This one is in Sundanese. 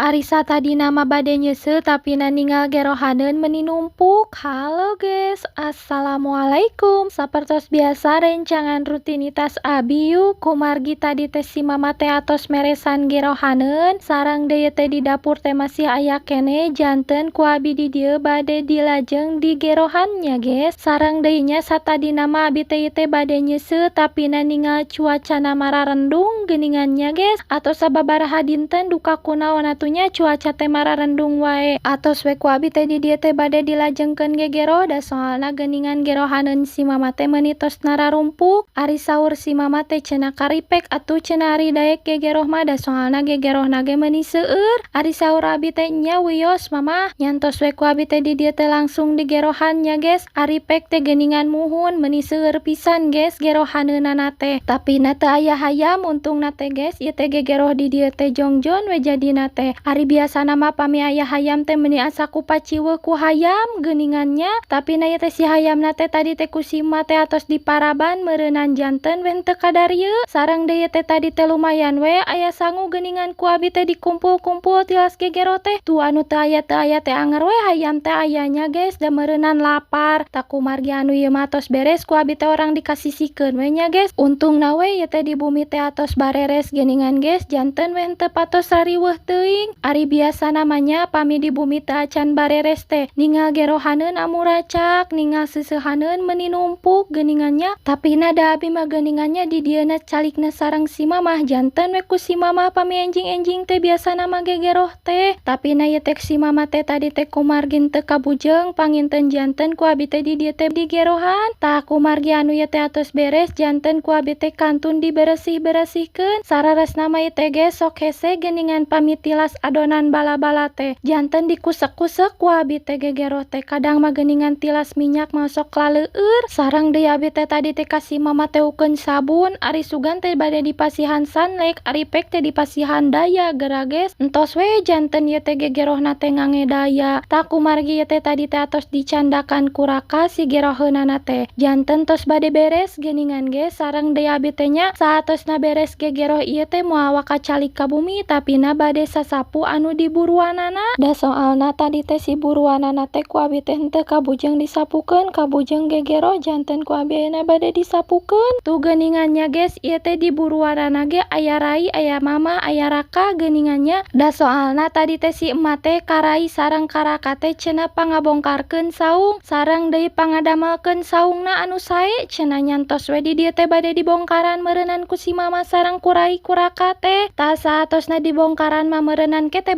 Arisa tadi nama bade nyeuseut tapi ninggal gerohaneun meuni numpuk. Halo guys, assalamualaikum. Sapertos biasa rencangan rutinitas abi yuk kumargi tadi teh si mama teh atos meresan gerohaneun sareng deui teh di dapur teh masih aya keneh janten ku abi di dieu bade dilajeng di gerohannya guys. Sareng deui nya satadi nama abi teh bade nyeuseut tapi ninggal cuacana mararendung geuningannya guys. Atau sababaraha dinten duka kunaon atunya cuaca teh mararendung wae atos we ku abi teh di dieu teh bade dilajengkeun gegero da soalna geuningan gerohaneun si mama teh meuni tos nararumpuk. Ari saur si mama teh cenah karipek atuh cenah ari daek gegeroh mah da soalna gegerohna ge meuni seueur. Ari saur abi teh nya wios mama nyantos we ku abi teh di dieu teh langsung di gerohannya guys. Ari pek teh geuningan muhun meuni seueur pisan guys gerohaneunana teh. Tapi na teu aya hayam untungna teh guys ieu teh gegeroh di dieu teh jongjon we jadina teh. Ari biasa nama pami aya hayam teh meuni asa ku paciweuh ku hayam geuningannya tapi na ieu teh si hayamna teh tadi teh ku si emak teh atos diparaban meureunan janten we henteu kadarieu. Sareng deui teh tadi teh lumayan we aya sangu geuningan ku abi teh dikumpul-kumpul tilas gegero teh. Tu anu teu aya teh anger we hayam teh ayanya guys da meureunan lapar. Tak kumargi anu ieu mah tos beres ku abi teh orang dikasisikeun we nya guys. Untungna we ieu teh di bumi teh atos bareres geuningan guys janten we henteu patos rariweuh teuing. Ari biasa namanya pami di bumi teh acan bareres teh ninggal gerohaneun amuracak ninggal seuseuhaneun meuni numpuk geuningannya tapi nada abi mah geuningannya di dieuna calikna sareng si mamah janten we ku si mamah pami enjing-enjing teh biasa nama gegeroh teh tapi na ieu teh si mamah teh tadi teh kumargi teu kabujeng panginten janten ku abi teh di dieu teh di gerohan. Tah kumargi anu ieu teh atos beres janten ku abi teh kantun diberesih-beresihkeun sararesna mah ieu teh ge sok hese geuningan pami tilas adonan bala-bala teh janten dikusek-kusek ku abi teh gegeroh teh kadang mah geuningan tilas minyak masok laleueur sareng deui abi teh tadi teh kasih mama teh ukeun sabun. Ari sugan teh bade dipasihan sunlight ari pek teh dipasihan daya gerages entos we janten ieu teh gegerohna teh ngangedaya. Tak kumargi ieu teh tadi teh atos dicandakan ku raka si geroheunana teh janten tos bade beres geuningan ge sareng deui abi teh nya saatosna beres gegeroh ieu teh moal waka calik ka bumi tapi na bade sasapu anu di buruanana da soalna tadi teh si buruanana teh ku abi teh henteu kabujeng disapukeun kabujeng gegeroh janten ku abi ayeuna bade disapukeun. Tu geuningannya guys ieu teh di buruanana ge aya rai aya mama aya raka geuningannya da soalna tadi teh si emak teh karai sareng karaka teh cenah pangabongkarkeun saung sareng deui pangadamelkeun saungna anu sae cenah nyantos we di dieu teh bade dibongkaran meureunan ku si mama sareng ku rai ku raka teh. Tah saatosna dibongkaran mah meureunan ke teh